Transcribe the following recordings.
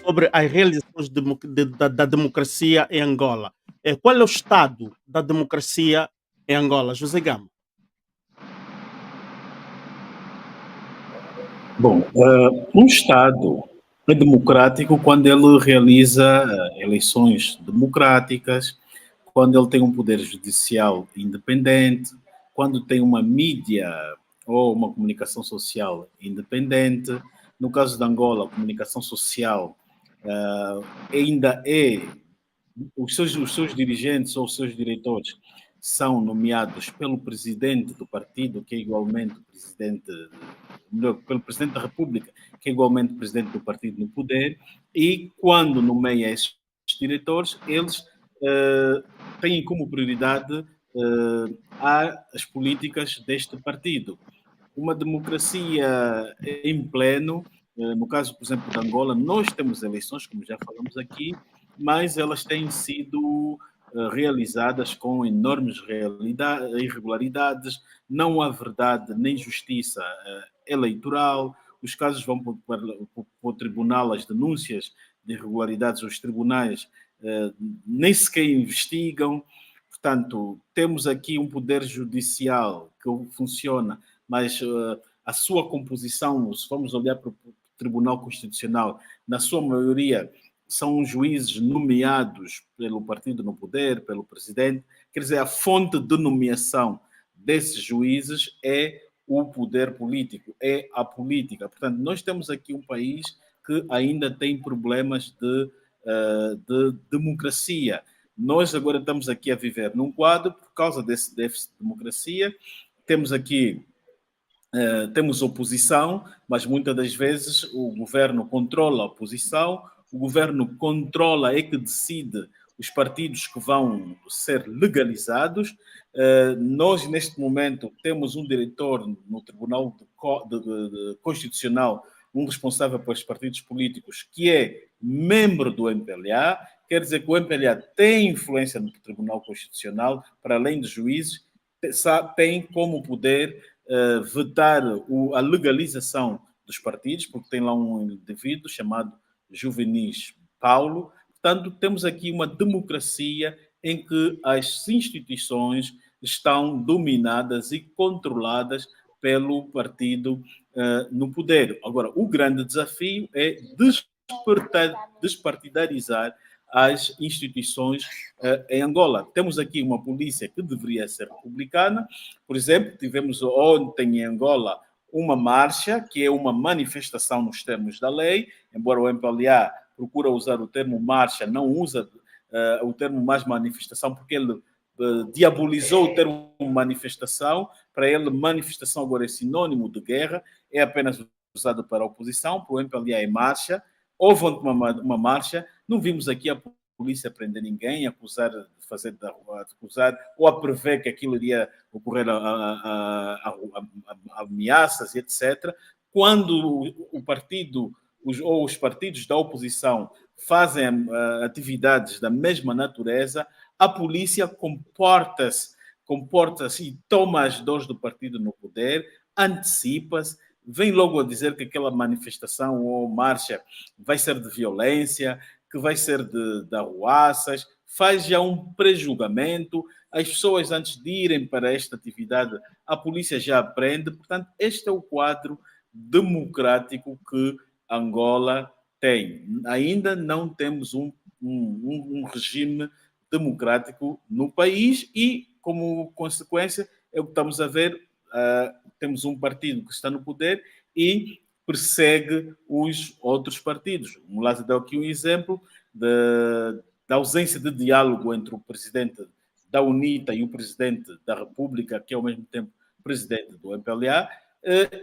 sobre as realizações da democracia em Angola. Qual é o estado da democracia em Angola? José Gama. Bom, um Estado é democrático quando ele realiza eleições democráticas, quando ele tem um poder judicial independente, quando tem uma mídia ou uma comunicação social independente. No caso de Angola, a comunicação social ainda é os seus dirigentes ou os seus diretores são nomeados pelo presidente do partido, que é igualmente o presidente, melhor, pelo presidente da República, que é igualmente o presidente do partido no poder, e quando nomeia esses diretores, eles têm como prioridade as políticas deste partido. Uma democracia em pleno, no caso, por exemplo, de Angola, nós temos eleições, como já falamos aqui, mas elas têm sido realizadas com enormes irregularidades, não há verdade nem justiça eleitoral, os casos vão para o tribunal, as denúncias de irregularidades, os tribunais nem sequer investigam. Portanto, temos aqui um poder judicial que funciona, mas a sua composição, se vamos olhar para o Tribunal Constitucional, na sua maioria são juízes nomeados pelo partido no poder, pelo presidente. Quer dizer, a fonte de nomeação desses juízes é o poder político, é a política. Portanto, nós temos aqui um país que ainda tem problemas de democracia. Nós agora estamos aqui a viver num quadro, por causa desse déficit de democracia, temos aqui temos oposição, mas muitas das vezes o governo controla a oposição, o governo controla, é que decide os partidos que vão ser legalizados. Nós, neste momento, temos um diretor no Tribunal Constitucional, um responsável pelos partidos políticos, que é membro do MPLA, quer dizer que o MPLA tem influência no Tribunal Constitucional, para além de juízes, tem como poder vetar a legalização dos partidos, porque tem lá um indivíduo chamado Juvenis Paulo. Portanto, temos aqui uma democracia em que as instituições estão dominadas e controladas pelo partido no poder. Agora, o grande desafio é despartidarizar as instituições em Angola. Temos aqui uma polícia que deveria ser republicana. Por exemplo, tivemos ontem em Angola uma marcha, que é uma manifestação nos termos da lei, embora o MPLA procura usar o termo marcha, não usa o termo mais manifestação, porque ele diabolizou o termo manifestação. Para ele, manifestação agora é sinônimo de guerra, é apenas usado para a oposição, para o MPLA é marcha. Houve uma marcha, não vimos aqui a polícia prender ninguém, acusar ou a prever que aquilo iria ocorrer a ameaças e etc. Quando o partido ou os partidos da oposição fazem atividades da mesma natureza, a polícia comporta-se e toma as dores do partido no poder, antecipa-se, vem logo a dizer que aquela manifestação ou marcha vai ser de violência, que vai ser de arruaças, faz já um pré-julgamento, as pessoas antes de irem para esta atividade, a polícia já aprende. Portanto, este é o quadro democrático que Angola tem. Ainda não temos um regime democrático no país e, como consequência, é o que estamos a ver. Temos um partido que está no poder e persegue os outros partidos. O Lázaro deu aqui um exemplo da ausência de diálogo entre o presidente da UNITA e o presidente da República, que é ao mesmo tempo presidente do MPLA,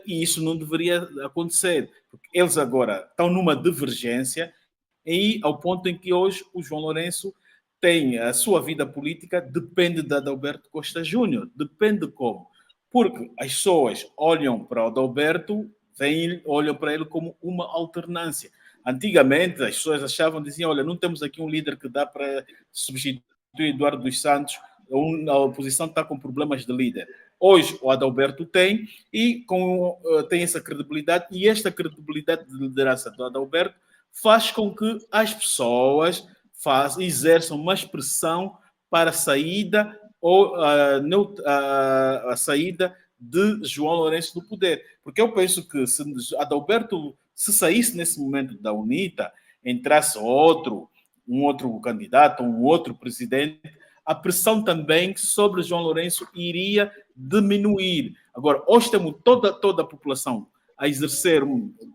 e isso não deveria acontecer, porque eles agora estão numa divergência, e ao ponto em que hoje o João Lourenço tem a sua vida política, depende de Adalberto Costa Júnior. Depende como? Porque as pessoas olham para o Adalberto, olham para ele como uma alternância. Antigamente, as pessoas diziam, olha, não temos aqui um líder que dá para substituir Eduardo dos Santos, a oposição está com problemas de líder. Hoje, o Adalberto tem, e tem essa credibilidade, e esta credibilidade de liderança do Adalberto faz com que as pessoas exerçam mais pressão para a saída ou a saída de João Lourenço do poder. Porque eu penso que se Adalberto se saísse nesse momento da UNITA, entrasse um outro candidato, um outro presidente, a pressão também sobre João Lourenço iria diminuir. Agora, hoje temos toda a população a exercer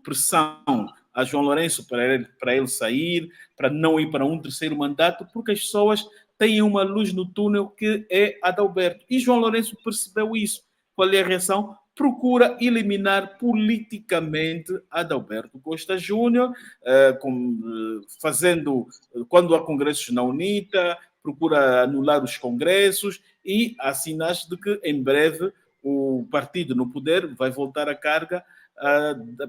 pressão a João Lourenço para ele sair, para não ir para um terceiro mandato, porque as pessoas têm uma luz no túnel que é Adalberto. E João Lourenço percebeu isso. Qual é a reação? Procura eliminar politicamente Adalberto Costa Júnior, fazendo, quando há congressos na UNITA, procura anular os congressos e há sinais de que em breve o partido no poder vai voltar à carga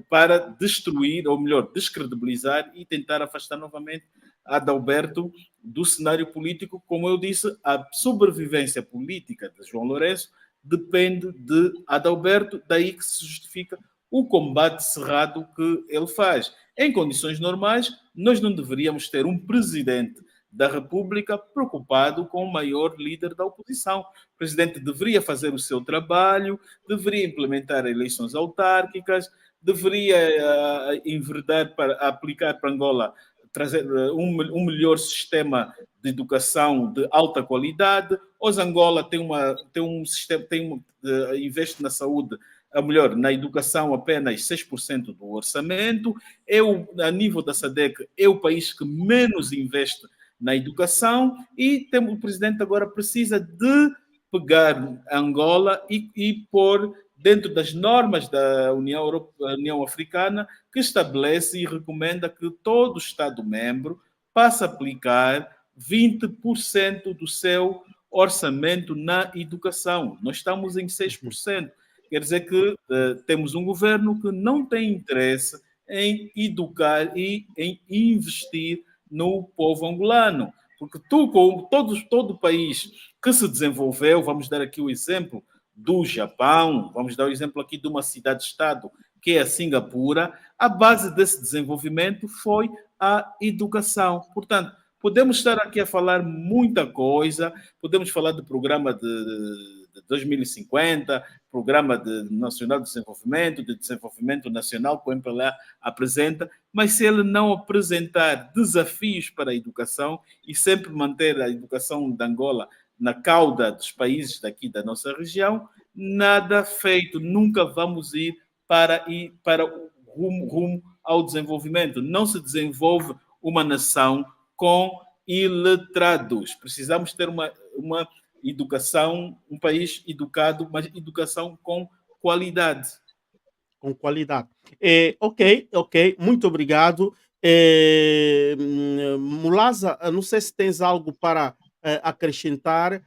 para destruir, ou melhor, descredibilizar e tentar afastar novamente Adalberto do cenário político. Como eu disse, a sobrevivência política de João Lourenço depende de Adalberto, daí que se justifica o combate cerrado que ele faz. Em condições normais, nós não deveríamos ter um presidente da República preocupado com o maior líder da oposição. O presidente deveria fazer o seu trabalho, deveria implementar eleições autárquicas, deveria enverdar para aplicar para Angola, trazer um melhor sistema de educação de alta qualidade. Hoje Angola tem um sistema, investe na saúde, a melhor, na educação apenas 6% do orçamento. A nível da SADC, é o país que menos investe na educação e o presidente agora precisa de pegar Angola e pôr dentro das normas da União Africana, que estabelece e recomenda que todo Estado-membro passe a aplicar 20% do seu orçamento na educação. Nós estamos em 6%. Quer dizer que temos um governo que não tem interesse em educar e em investir no povo angolano. Porque como todo o país que se desenvolveu, vamos dar aqui o exemplo do Japão, vamos dar o exemplo aqui de uma cidade-estado, que é a Singapura, a base desse desenvolvimento foi a educação. Portanto, podemos estar aqui a falar muita coisa, podemos falar do programa de 2050, Programa Nacional de Desenvolvimento Nacional que o MPLA apresenta, mas se ele não apresentar desafios para a educação e sempre manter a educação de Angola na cauda dos países daqui da nossa região, nada feito, nunca vamos ir para o rumo ao desenvolvimento. Não se desenvolve uma nação com iletrados. Precisamos ter uma educação, um país educado, mas educação com qualidade. Com qualidade. Ok, muito obrigado. Mulaza, não sei se tens algo para acrescentar,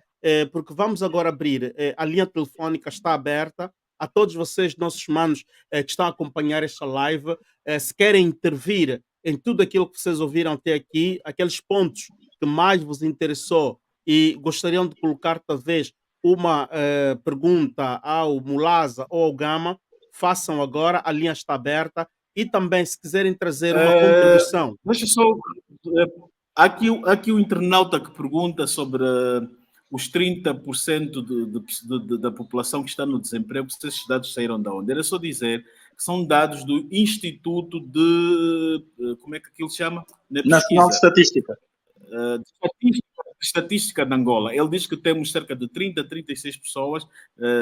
porque vamos agora abrir. A linha telefônica está aberta a todos vocês, nossos manos, que estão a acompanhar esta live. Se querem intervir em tudo aquilo que vocês ouviram até aqui, aqueles pontos que mais vos interessou e gostariam de colocar, talvez, uma pergunta ao Mulaza ou ao Gama, façam agora, a linha está aberta. E também, se quiserem trazer uma contribuição. Deixa só. Aqui o internauta que pergunta sobre os 30% da população que está no desemprego, se esses dados saíram de onde? Era só dizer que são dados do Instituto de. Como é que aquilo se chama? Nacional de Estatística. Estatística de Angola. Ele diz que temos cerca de 30 a 36 pessoas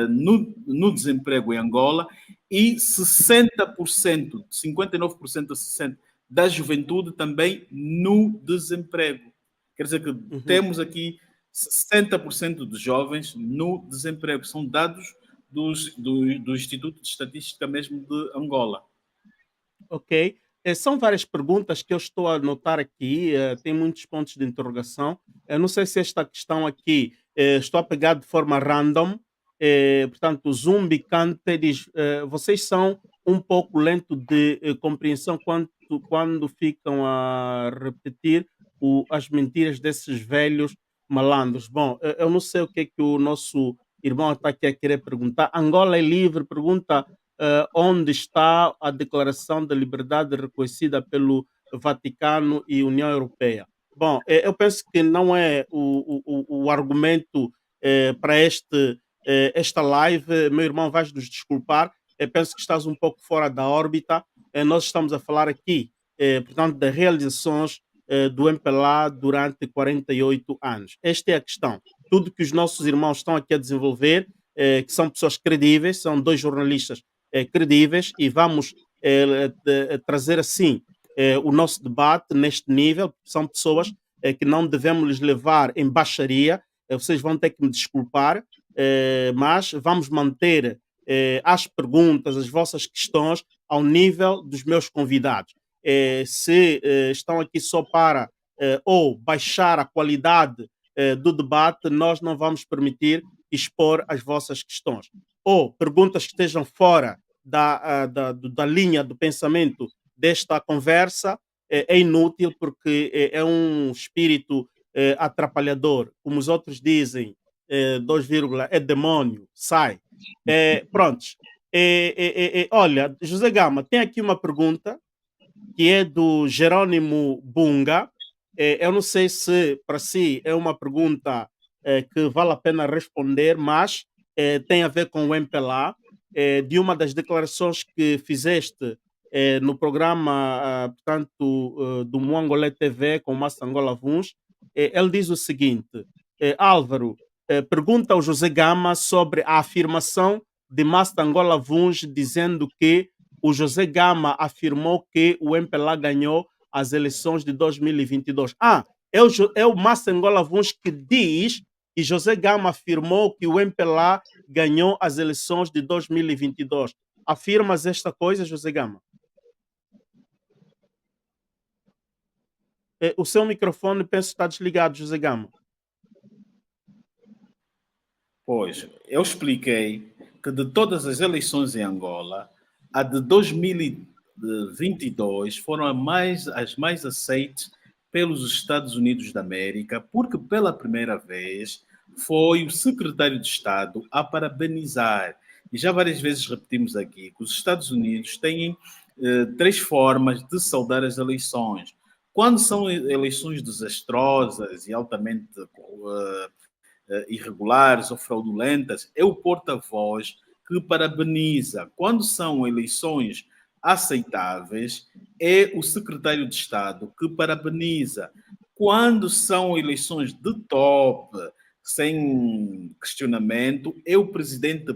no desemprego em Angola e 60%, 59% a 60% da juventude também no desemprego. Quer dizer que temos aqui 60% de jovens no desemprego. São dados do Instituto de Estatística mesmo de Angola. Ok. São várias perguntas que eu estou a anotar aqui, tem muitos pontos de interrogação. Eu não sei se esta questão aqui estou a pegar de forma random. Portanto, o Zumbi Kante diz: vocês são um pouco lento de compreensão quando ficam a repetir as mentiras desses velhos malandros. Bom, eu não sei o que é que o nosso irmão está aqui a querer perguntar. Angola é livre, pergunta onde está a Declaração da Liberdade reconhecida pelo Vaticano e União Europeia. Bom, eu penso que não é o argumento para esta live. Meu irmão, vais nos desculpar. Eu penso que estás um pouco fora da órbita. Nós estamos a falar aqui, portanto, das realizações do MPLA durante 48 anos. Esta é a questão. Tudo que os nossos irmãos estão aqui a desenvolver, que são pessoas credíveis, são dois jornalistas credíveis, e vamos trazer assim o nosso debate neste nível. São pessoas que não devemos lhes levar em baixaria. Vocês vão ter que me desculpar, mas vamos manter as perguntas, as vossas questões ao nível dos meus convidados. Se estão aqui só para ou baixar a qualidade do debate, nós não vamos permitir expor as vossas questões. Ou perguntas que estejam fora da linha do pensamento desta conversa, é inútil, porque é um espírito atrapalhador, como os outros dizem, 2, é demônio, sai. Prontos. Olha, José Gama, tem aqui uma pergunta que é do Jerônimo Bunga. Eu não sei se para si é uma pergunta que vale a pena responder, mas tem a ver com o MPLA, de uma das declarações que fizeste no programa, portanto, do Muangolé TV com o Massa Angola Vuns. Ele diz o seguinte: Álvaro, pergunta ao José Gama sobre a afirmação de Massa Angola Vuns, dizendo que o José Gama afirmou que o MPLA ganhou as eleições de 2022. É o Massa Angola Vuns que diz que José Gama afirmou que o MPLA ganhou as eleições de 2022. Afirmas esta coisa, José Gama? O seu microfone, penso que está desligado, José Gama. Pois, eu expliquei que de todas as eleições em Angola, a de 2022 foram as mais aceites pelos Estados Unidos da América, porque pela primeira vez foi o secretário de Estado a parabenizar. E já várias vezes repetimos aqui que os Estados Unidos têm 3 formas de saudar as eleições. Quando são eleições desastrosas e altamente irregulares ou fraudulentas, é o porta-voz que parabeniza. Quando são eleições aceitáveis, é o secretário de Estado que parabeniza. Quando são eleições de top, sem questionamento, é o presidente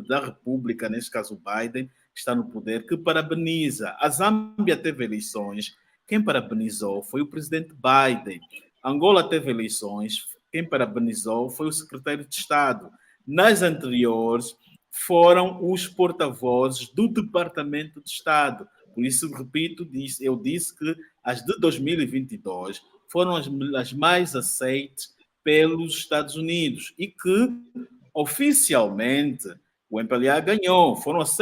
da República, neste caso o Biden, que está no poder, que parabeniza. A Zâmbia teve eleições, quem parabenizou foi o presidente Biden. Angola teve eleições, quem parabenizou foi o secretário de Estado. Nas anteriores, foram os porta-vozes do Departamento de Estado. Por isso, repito, eu disse que as de 2022 foram as mais aceites pelos Estados Unidos e que, oficialmente, o MPLA ganhou. Foram as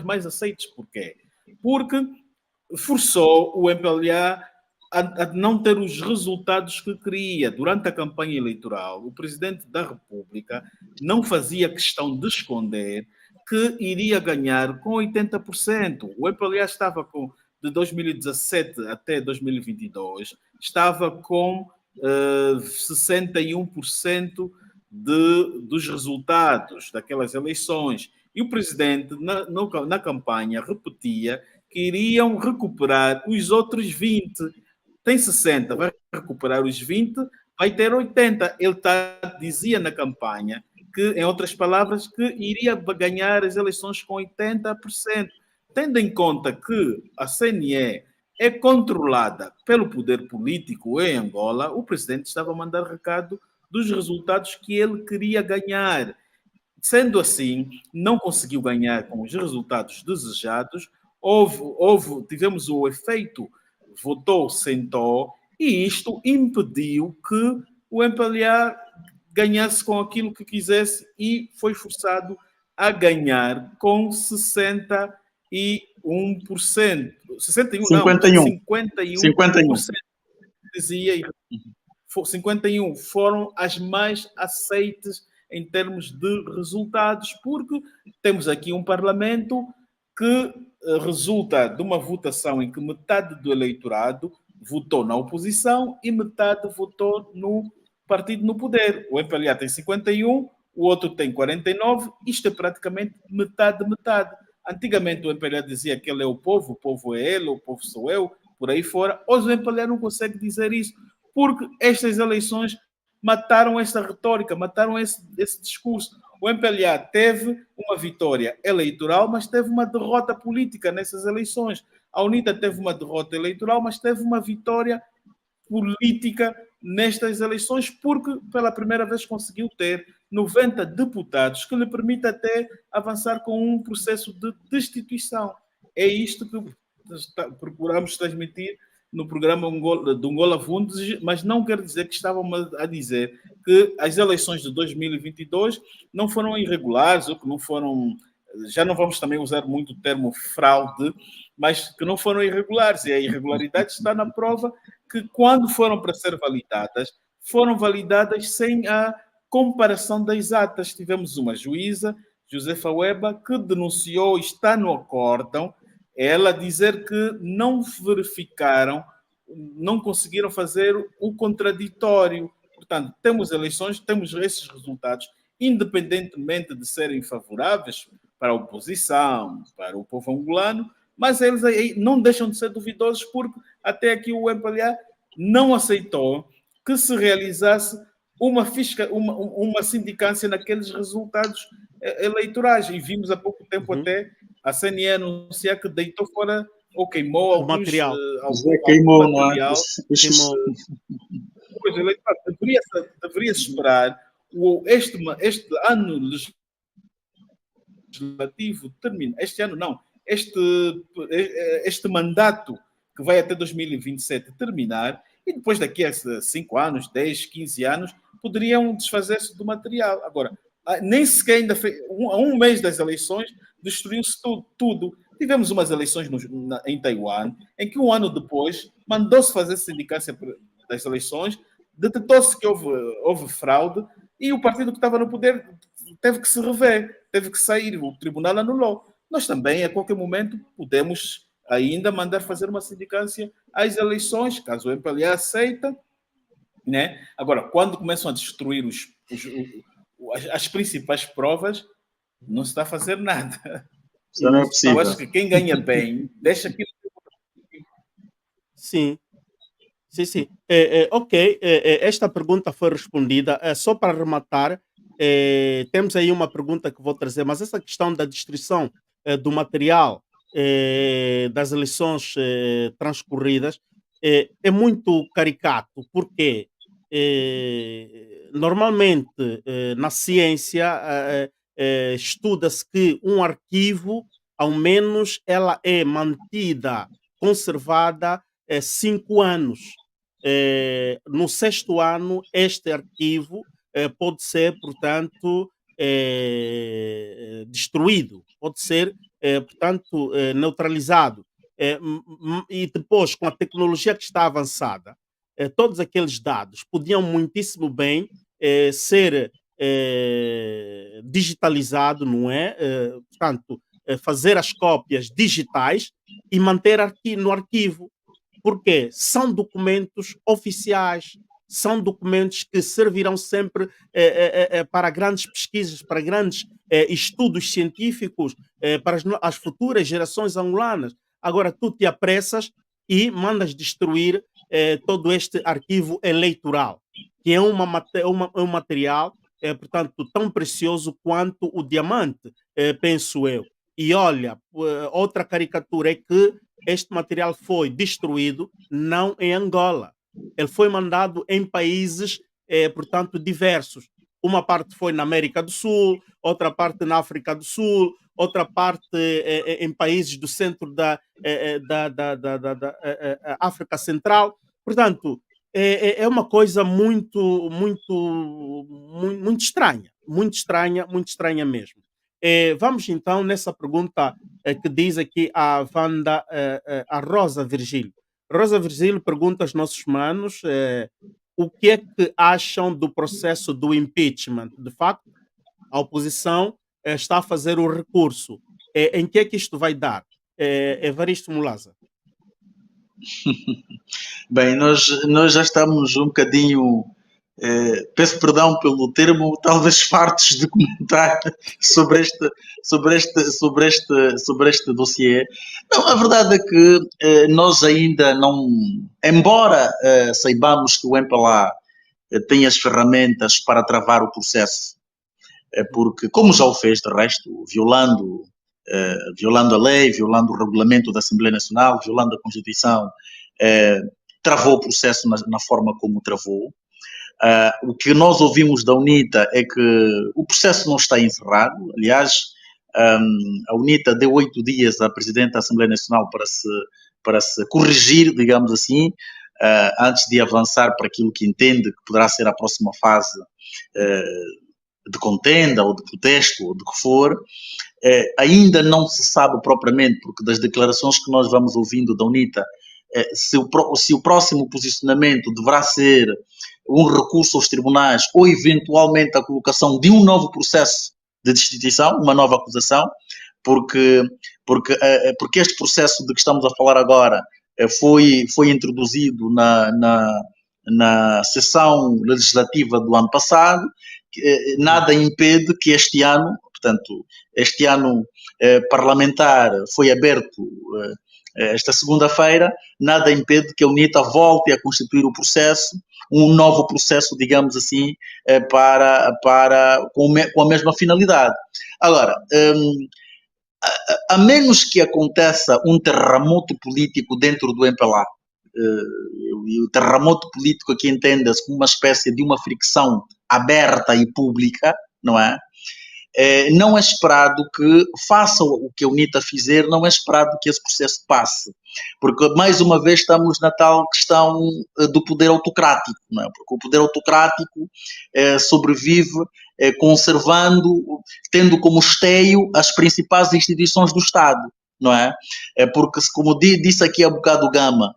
mais aceites. Por quê? Porque forçou o MPLA a não ter os resultados que queria. Durante a campanha eleitoral, o presidente da República não fazia questão de esconder que iria ganhar com 80%. O MPLA estava com, de 2017 até 2022, estava com 61% dos resultados daquelas eleições. E o presidente, na campanha, repetia que iriam recuperar os outros 20%. Tem 60%, vai recuperar os 20%, vai ter 80%. Ele dizia na campanha que, em outras palavras, que iria ganhar as eleições com 80%. Tendo em conta que a CNE é controlada pelo poder político em Angola, o presidente estava a mandar recado dos resultados que ele queria ganhar. Sendo assim, não conseguiu ganhar com os resultados desejados. Tivemos o efeito votou, sentou, e isto impediu que o MPLA ganhasse com aquilo que quisesse e foi forçado a ganhar com 61%. 51%. Dizia, 51% foram as mais aceites em termos de resultados, porque temos aqui um parlamento que resulta de uma votação em que metade do eleitorado votou na oposição e metade votou no partido no poder. O MPLA tem 51, o outro tem 49, isto é praticamente metade. Antigamente o MPLA dizia que ele é o povo é ele, o povo sou eu, por aí fora. Hoje o MPLA não consegue dizer isso, porque estas eleições mataram essa retórica, mataram esse discurso. O MPLA teve uma vitória eleitoral, mas teve uma derrota política nessas eleições. A UNITA teve uma derrota eleitoral, mas teve uma vitória política nestas eleições, porque pela primeira vez conseguiu ter 90 deputados, que lhe permite até avançar com um processo de destituição. É isto que procuramos transmitir no programa do Angola Fundos, mas não quer dizer que estávamos a dizer que as eleições de 2022 não foram irregulares ou que não foram, já não vamos também usar muito o termo fraude, mas que não foram irregulares. E a irregularidade está na prova que, quando foram para ser validadas, foram validadas sem a comparação das atas. Tivemos uma juíza, Josefa Weba, que denunciou, está no acórdão, ela dizer que não verificaram, não conseguiram fazer o contraditório. Portanto, temos eleições, temos esses resultados, independentemente de serem favoráveis para a oposição, para o povo angolano, mas eles aí não deixam de ser duvidosos, porque até aqui o MPLA não aceitou que se realizasse uma sindicância naqueles resultados eleitorais. E vimos há pouco tempo até a CNE anunciar que deitou fora ou queimou o material. Queimou, material. Queimou. Deveria esperar este ano legislativo termina. Este ano não. Este mandato que vai até 2027 terminar, e depois daqui a 5 anos, 10, 15 anos, poderiam desfazer-se do material. Agora, nem sequer ainda a um mês das eleições, destruiu-se tudo. Tivemos umas eleições em Taiwan, em que um ano depois mandou-se fazer sindicância das eleições, detectou-se que houve fraude, e o partido que estava no poder teve que se rever, teve que sair, o tribunal anulou. Nós também, a qualquer momento, podemos ainda mandar fazer uma sindicância às eleições, caso o MPLA aceita, né? Agora, quando começam a destruir as principais provas, não se está a fazer nada. Isso não é possível. Eu acho que quem ganha bem, deixa aquilo. Sim. Ok, esta pergunta foi respondida. Só para rematar, temos aí uma pergunta que vou trazer, mas essa questão da destruição do material das eleições transcorridas é muito caricato, porque normalmente na ciência estuda-se que um arquivo, ao menos, ela é mantida, conservada 5 anos. No 6º ano, este arquivo pode ser, portanto, destruído, pode ser, portanto, neutralizado. E depois, com a tecnologia que está avançada, todos aqueles dados podiam muitíssimo bem ser digitalizado, não é? Portanto, fazer as cópias digitais e manter no arquivo. Porque são documentos oficiais, são documentos que servirão sempre para grandes pesquisas, para grandes estudos científicos, para as futuras gerações angolanas. Agora, tu te apressas e mandas destruir todo este arquivo eleitoral, que é um material, portanto, tão precioso quanto o diamante, penso eu. E olha, outra caricatura é que este material foi destruído não em Angola. Ele foi mandado em países, portanto, diversos. Uma parte foi na América do Sul, outra parte na África do Sul, outra parte em países do centro da África Central. Portanto, é uma coisa muito estranha, muito estranha mesmo. Vamos então nessa pergunta que diz aqui a Wanda, a Rosa Virgílio. Rosa Virgílio pergunta aos nossos manos o que é que acham do processo do impeachment. De facto, a oposição está a fazer o recurso. em que é que isto vai dar? Evaristo Mulaza. Bem, nós já estamos um bocadinho, peço perdão pelo termo, talvez fartos de comentar sobre este dossiê. Não, a verdade é que nós ainda não, embora saibamos que o MPLA tem as ferramentas para travar o processo, porque, como já o fez, de resto, violando a lei, violando o regulamento da Assembleia Nacional, violando a Constituição, travou o processo na forma como travou. O que nós ouvimos da UNITA é que o processo não está encerrado. Aliás, a UNITA deu 8 dias à Presidente da Assembleia Nacional para se corrigir, digamos assim, antes de avançar para aquilo que entende que poderá ser a próxima fase de contenda ou de protesto ou de que for. Ainda não se sabe propriamente, porque das declarações que nós vamos ouvindo da UNITA, se o próximo posicionamento deverá ser um recurso aos tribunais ou eventualmente a colocação de um novo processo de destituição, uma nova acusação, porque este processo de que estamos a falar agora foi introduzido na sessão legislativa do ano passado. Nada impede que este ano, portanto, este ano parlamentar foi aberto esta segunda-feira, nada impede que a UNITA volte a constituir o processo, um novo processo, digamos assim, com a mesma finalidade. Agora, a menos que aconteça um terremoto político dentro do MPLA, e o terremoto político aqui entenda-se como uma espécie de uma fricção aberta e pública, não é? Não é esperado que faça o que a UNITA fizer, não é esperado que esse processo passe, porque mais uma vez estamos na tal questão do poder autocrático, não é? Porque o poder autocrático sobrevive conservando, tendo como esteio as principais instituições do Estado, não é? Porque, como disse aqui há bocado o Gama,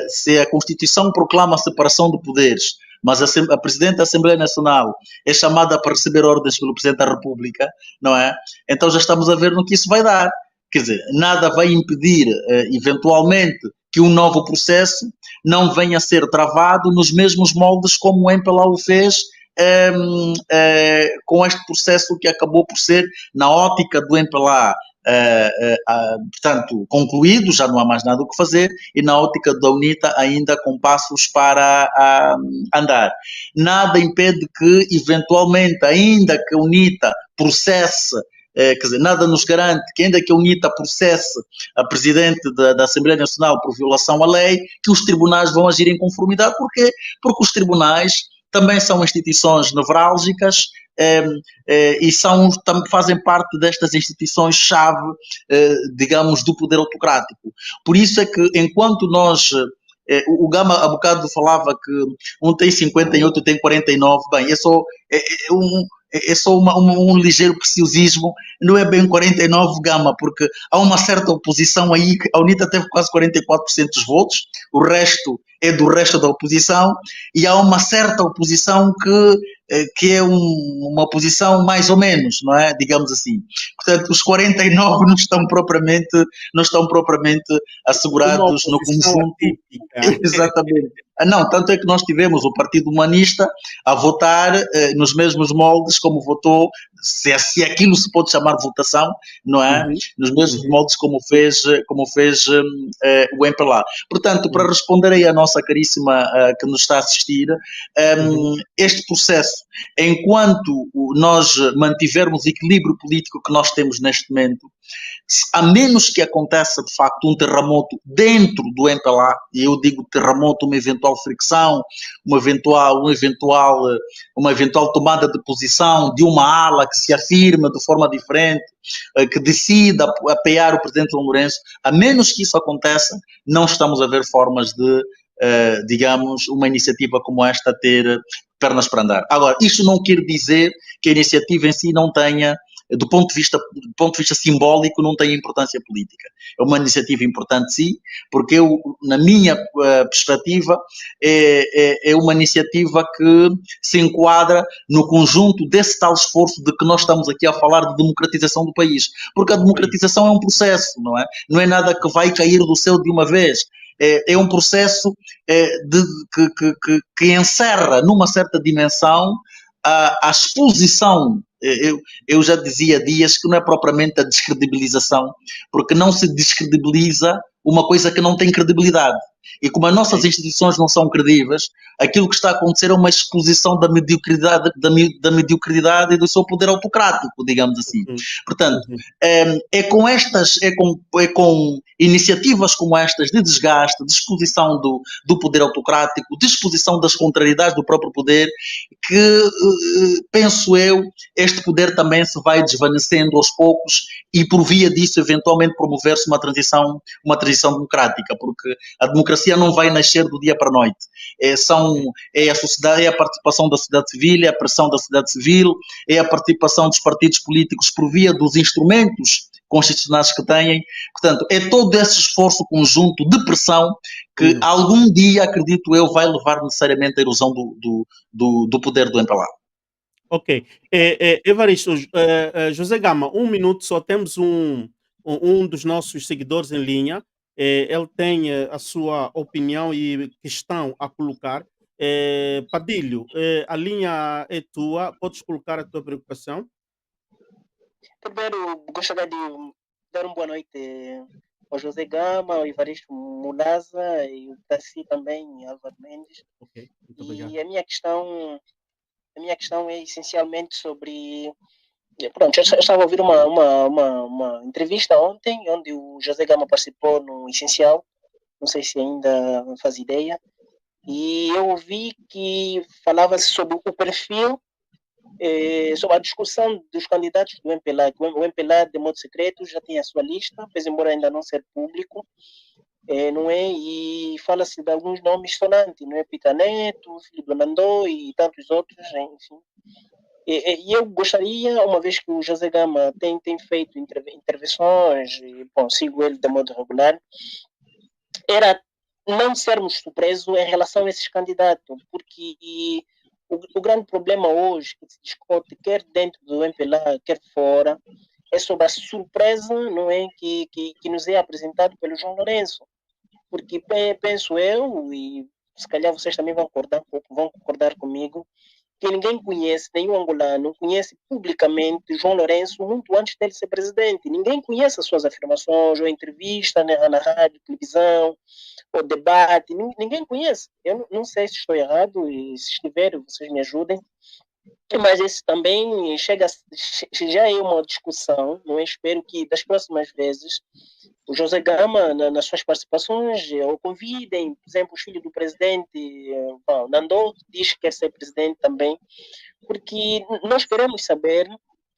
se a Constituição proclama a separação de poderes, mas a Presidente da Assembleia Nacional é chamada para receber ordens pelo Presidente da República, não é? Então já estamos a ver no que isso vai dar. Quer dizer, nada vai impedir, eventualmente, que um novo processo não venha a ser travado nos mesmos moldes como o MPLA o fez com este processo que acabou por ser, na ótica do MPLA, portanto, concluído, já não há mais nada o que fazer, e na ótica da UNITA ainda com passos para andar. Nada impede que, eventualmente, ainda que a UNITA processe, quer dizer, nada nos garante que ainda que a UNITA processe a Presidente da Assembleia Nacional por violação à lei, que os tribunais vão agir em conformidade. Porquê? Porque os tribunais também são instituições nevrálgicas, e fazem parte destas instituições-chave, digamos, do poder autocrático. Por isso é que, enquanto nós... o Gama há bocado falava que um tem 50 e outro tem 49, bem, é só um ligeiro preciosismo, não é bem 49, Gama, porque há uma certa oposição aí, a UNITA teve quase 44% dos votos, o resto é do resto da oposição, e há uma certa oposição que é uma oposição mais ou menos, não é? Digamos assim. Portanto, os 49 não estão propriamente assegurados no conjunto. Exatamente. Não, tanto é que nós tivemos o Partido Humanista a votar nos mesmos moldes como votou, se aquilo se pode chamar votação, não é? Nos mesmos moldes como fez o MPLA. Portanto, para responder aí à nossa caríssima que nos está a assistir, este processo, enquanto nós mantivermos o equilíbrio político que nós temos neste momento, a menos que aconteça de facto um terremoto dentro do MPLA, e eu digo terremoto, uma eventual fricção, uma eventual tomada de posição de uma ala que se afirma de forma diferente, que decida apoiar o Presidente João Lourenço, a menos que isso aconteça, não estamos a ver formas de, digamos, uma iniciativa como esta ter pernas para andar. Agora, isto não quer dizer que a iniciativa em si não tenha do ponto de vista simbólico, não tem importância política. É uma iniciativa importante, sim, porque na minha perspectiva, é uma iniciativa que se enquadra no conjunto desse tal esforço de que nós estamos aqui a falar de democratização do país. Porque a democratização é um processo, não é? Não é nada que vai cair do céu de uma vez. É um processo que encerra numa certa dimensão a exposição. Eu já dizia há dias que não é propriamente a descredibilização, porque não se descredibiliza uma coisa que não tem credibilidade. E como as nossas instituições não são credíveis, aquilo que está a acontecer é uma exposição da mediocridade e do seu poder autocrático, digamos assim. Portanto, é com iniciativas como estas de desgaste, de exposição do poder autocrático, de exposição das contrariedades do próprio poder, que, penso eu, este poder também se vai desvanecendo aos poucos e por via disso eventualmente promover-se uma transição democrática, porque a democracia não vai nascer do dia para a noite. É a sociedade, é a participação da sociedade civil, é a pressão da sociedade civil, é a participação dos partidos políticos por via dos instrumentos constitucionais que têm. Portanto, é todo esse esforço conjunto de pressão que algum dia, acredito eu, vai levar necessariamente à erosão do poder do MPLA. Ok. Evaristo, José Gama, 1 minuto, só temos um dos nossos seguidores em linha. Ele tem a sua opinião e questão a colocar. Padilho, a linha é tua, podes colocar a tua preocupação? Primeiro, gostaria de dar uma boa noite ao José Gama, ao Evaristo Munaza e o Tassi também, Álvaro Mendes. Ok, muito obrigado. E a minha questão é essencialmente sobre. Pronto, eu estava a ouvir uma entrevista ontem, onde o José Gama participou no Essencial, não sei se ainda faz ideia, e eu ouvi que falava-se sobre o perfil, sobre a discussão dos candidatos do MPLA, que o MPLA, de modo secreto, já tem a sua lista, apesar embora ainda não ser público, não é? E fala-se de alguns nomes sonantes, não é? Pita Neto, filho do Nandô e tantos outros, enfim. E eu gostaria, uma vez que o José Gama tem feito intervenções, e, bom, sigo ele de modo regular, era não sermos surpresos em relação a esses candidatos, porque o grande problema hoje que se discute, quer dentro do MPLA, quer fora, é sobre a surpresa, não é, que nos é apresentado pelo João Lourenço. Porque penso eu, e se calhar vocês também vão concordar comigo, que ninguém conhece, nenhum angolano conhece publicamente João Lourenço muito antes dele ser presidente. Ninguém conhece as suas afirmações, ou entrevista na rádio, televisão, ou debate. Ninguém conhece. Eu não sei se estou errado, e se estiver, vocês me ajudem. Mas esse também já é uma discussão, não é? Espero que das próximas vezes o José Gama, nas suas participações, o convidem, por exemplo, os filhos do presidente, Nandô, diz que quer ser presidente também, porque nós queremos saber,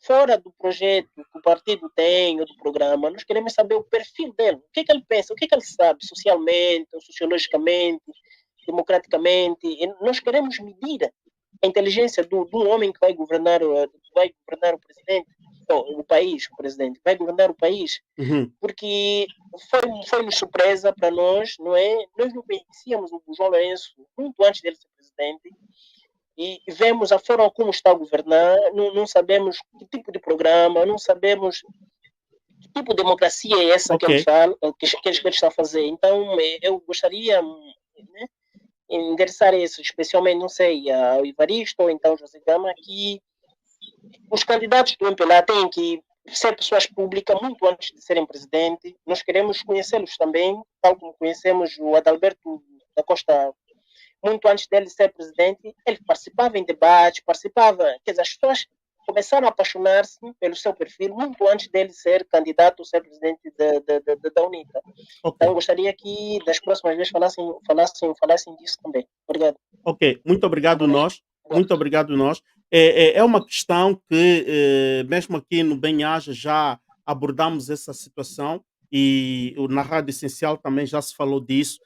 fora do projeto que o partido tem, ou do programa, nós queremos saber o perfil dele, o que ele pensa, o que ele sabe socialmente, sociologicamente, democraticamente, e nós queremos medir a inteligência de um homem que vai governar o presidente, o país, o presidente, vai governar o país, porque foi-nos surpresa para nós, não é? Nós não conhecíamos o João Lourenço muito antes dele ser presidente, e vemos a forma como está a governar, não sabemos que tipo de programa, não sabemos que tipo de democracia é essa que ele fala, que ele está a fazer. Então, eu gostaria, né, endereçar isso, especialmente, não sei, ao Evaristo ou então ao José Gama, que os candidatos do MPLA têm que ser pessoas públicas muito antes de serem presidente. Nós queremos conhecê-los também, tal como conhecemos o Adalberto da Costa muito antes dele ser presidente. Ele participava em debates, quer dizer, as pessoas começaram a apaixonar-se pelo seu perfil muito antes dele ser candidato a ser presidente da UNITA. Então, gostaria que das próximas vezes falassem disso também. Obrigado. Ok, muito obrigado nós. Muito obrigado nós. É uma questão que, mesmo aqui no Bem-Aja, já abordamos essa situação e na Rádio Essencial também já se falou disso,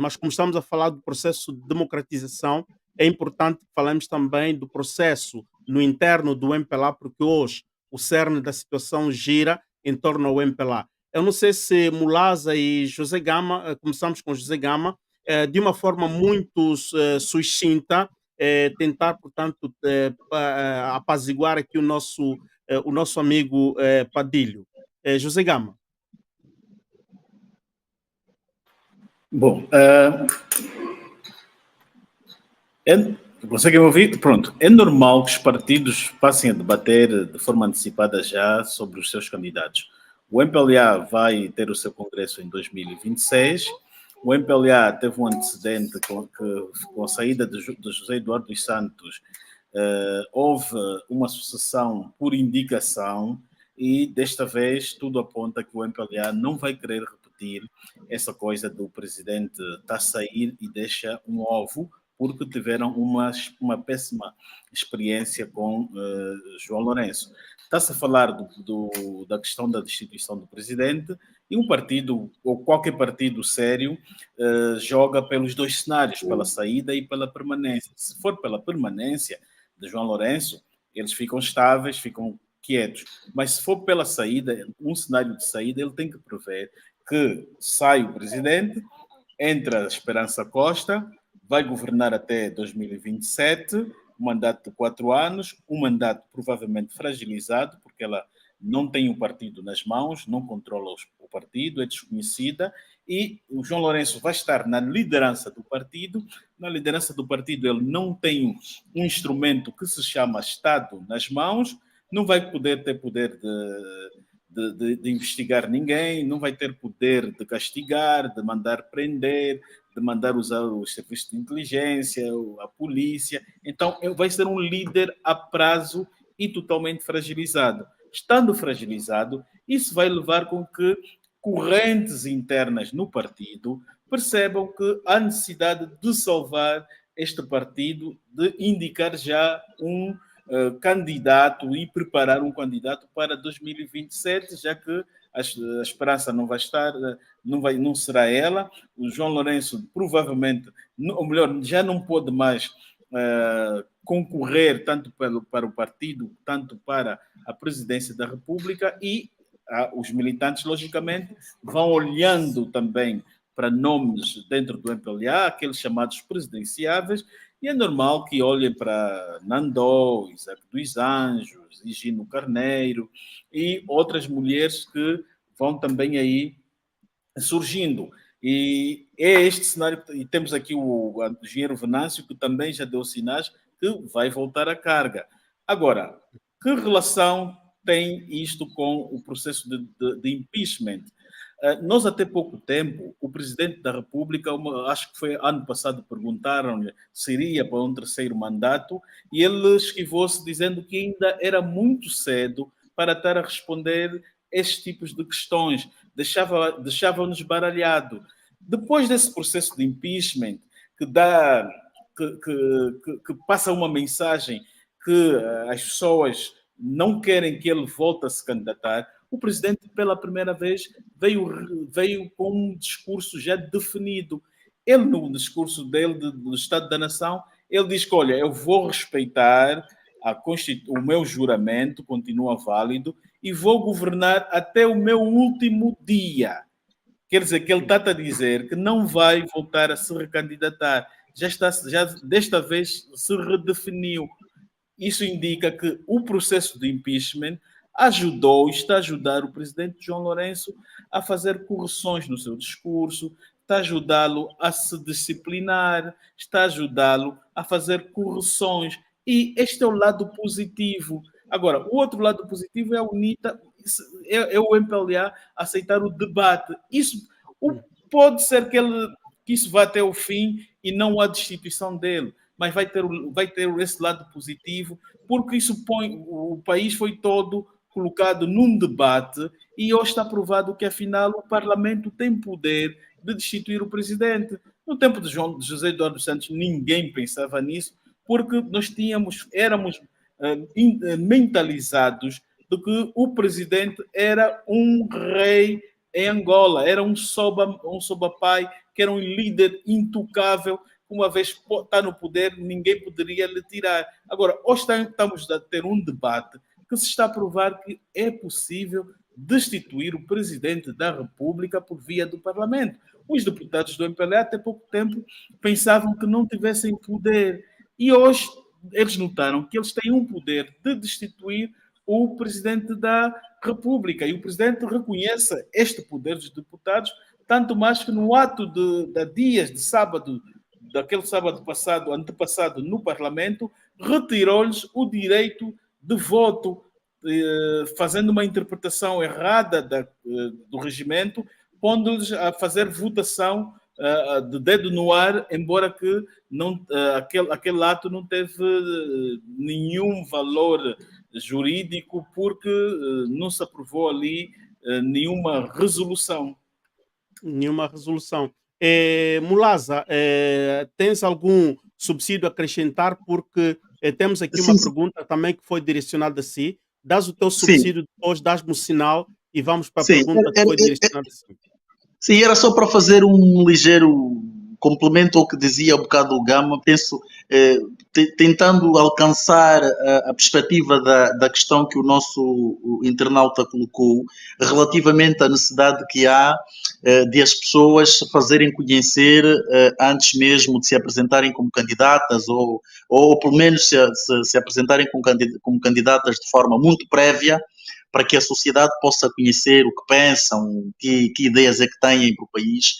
mas como estamos a falar do processo de democratização, é importante que falemos também do processo no interno do MPLA, porque hoje o cerne da situação gira em torno ao MPLA. Eu não sei se Mulaza e José Gama, começamos com José Gama, de uma forma muito sucinta, tentar, portanto, apaziguar aqui o nosso amigo Padilho. José Gama. Bom, conseguem ouvir? Pronto. É normal que os partidos passem a debater de forma antecipada já sobre os seus candidatos. O MPLA vai ter o seu congresso em 2026. O MPLA teve um antecedente com a saída de José Eduardo dos Santos. Houve uma sucessão por indicação e desta vez tudo aponta que o MPLA não vai querer repetir essa coisa do presidente a sair e deixa um ovo, porque tiveram uma péssima experiência com João Lourenço. Está-se a falar da questão da destituição do presidente, e um partido, ou qualquer partido sério, joga pelos dois cenários, pela saída e pela permanência. Se for pela permanência de João Lourenço, eles ficam estáveis, ficam quietos. Mas se for pela saída, um cenário de saída, ele tem que prever que sai o presidente, entra a Esperança Costa, vai governar até 2027, um mandato de 4 anos, um mandato provavelmente fragilizado, porque ela não tem o partido nas mãos, não controla o partido, é desconhecida, e o João Lourenço vai estar na liderança do partido. Na liderança do partido ele não tem um instrumento que se chama Estado nas mãos, não vai ter poder de investigar ninguém, não vai ter poder de castigar, de mandar prender, de mandar usar os serviços de inteligência, a polícia. Então, vai ser um líder a prazo e totalmente fragilizado. Estando fragilizado, isso vai levar com que correntes internas no partido percebam que há necessidade de salvar este partido, de indicar já um candidato e preparar um candidato para 2027, já que a Esperança não vai estar, não será ela. O João Lourenço provavelmente, ou melhor, já não pode mais concorrer tanto para o partido, tanto para a presidência da República, e os militantes, logicamente, vão olhando também para nomes dentro do MPLA, aqueles chamados presidenciáveis, e é normal que olhem para Nandó, Isaac dos Anjos, Higino Carneiro e outras mulheres que vão também aí surgindo. E é este cenário, e temos aqui o engenheiro Venâncio, que também já deu sinais que vai voltar à carga. Agora, que relação tem isto com o processo de impeachment? Nós, até pouco tempo, o presidente da República, acho que foi ano passado, perguntaram-lhe se iria para um terceiro mandato, e ele esquivou-se dizendo que ainda era muito cedo para estar a responder estes tipos de questões, deixava-nos baralhado. Depois desse processo de impeachment, que passa uma mensagem que as pessoas não querem que ele volte a se candidatar, o presidente, pela primeira vez, veio com um discurso já definido. Ele, no discurso dele do Estado da Nação, ele diz que, olha, eu vou respeitar o meu juramento, continua válido, e vou governar até o meu último dia. Quer dizer, que ele está a dizer que não vai voltar a se recandidatar. Já desta vez se redefiniu. Isso indica que o processo de impeachment está a ajudar o presidente João Lourenço a fazer correções no seu discurso, está a ajudá-lo a se disciplinar, está a ajudá-lo a fazer correções. E este é o lado positivo. Agora, o outro lado positivo é a UNITA, é o MPLA aceitar o debate. Isso pode ser que isso vá até o fim e não a destituição dele, mas vai ter esse lado positivo, porque isso o país foi todo colocado num debate e hoje está provado que, afinal, o Parlamento tem poder de destituir o presidente. No tempo de José Eduardo Santos, ninguém pensava nisso, porque nós éramos mentalizados de que o presidente era um rei em Angola, era um sobapai, que era um líder intocável, que uma vez está no poder, ninguém poderia lhe tirar. Agora, hoje estamos a ter um debate que se está a provar que é possível destituir o presidente da República por via do Parlamento. Os deputados do MPLA até pouco tempo pensavam que não tivessem poder e hoje eles notaram que eles têm um poder de destituir o presidente da República e o presidente reconhece este poder dos deputados, tanto mais que no ato de dias de sábado, daquele sábado passado, antepassado no Parlamento, retirou-lhes o direito de voto, fazendo uma interpretação errada do regimento, pondo-lhes a fazer votação de dedo no ar, embora que não, aquele ato não teve nenhum valor jurídico, porque não se aprovou ali nenhuma resolução. Nenhuma resolução. Mulaza, tens algum subsídio a acrescentar? Porque temos aqui uma pergunta também que foi direcionada a si. Dás o teu subsídio, depois dás-me o sinal e vamos para a pergunta que foi direcionada a si. Sim, era só para fazer um ligeiro complemento ao que dizia um bocado o Gama, penso, tentando alcançar a perspectiva da questão que o nosso internauta colocou, relativamente à necessidade que há de as pessoas fazerem conhecer antes mesmo de se apresentarem como candidatas, ou pelo menos se apresentarem como candidatas de forma muito prévia, para que a sociedade possa conhecer o que pensam, que ideias é que têm para o país.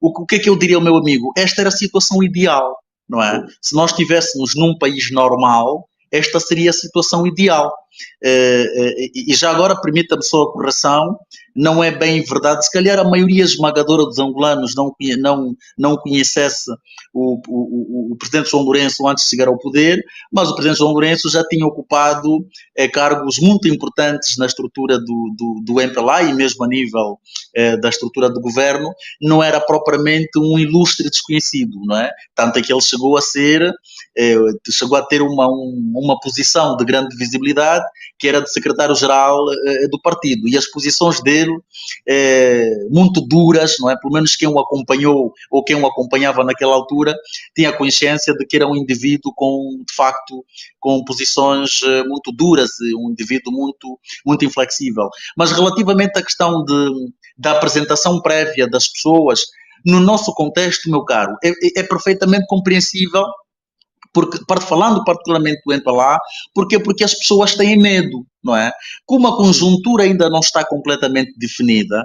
O que é que eu diria ao meu amigo? Esta era a situação ideal, não é? Se nós estivéssemos num país normal, esta seria a situação ideal. E já agora, permita-me só a correção, não é bem verdade. Se calhar a maioria esmagadora dos angolanos não conhecesse o presidente João Lourenço antes de chegar ao poder, mas o presidente João Lourenço já tinha ocupado cargos muito importantes na estrutura do MPLA e mesmo a nível da estrutura do governo. Não era propriamente um ilustre desconhecido, não é? Tanto é que ele chegou a ter uma posição de grande visibilidade, que era de secretário-geral do partido, e as posições dele muito duras, não é? Pelo menos quem o acompanhou ou quem o acompanhava naquela altura tinha consciência de que era um indivíduo de facto com posições muito duras, um indivíduo muito inflexível. Mas relativamente à questão da apresentação prévia das pessoas, no nosso contexto, meu caro, é perfeitamente compreensível, falando particularmente do MPLA, porque as pessoas têm medo, não é? Como a conjuntura ainda não está completamente definida,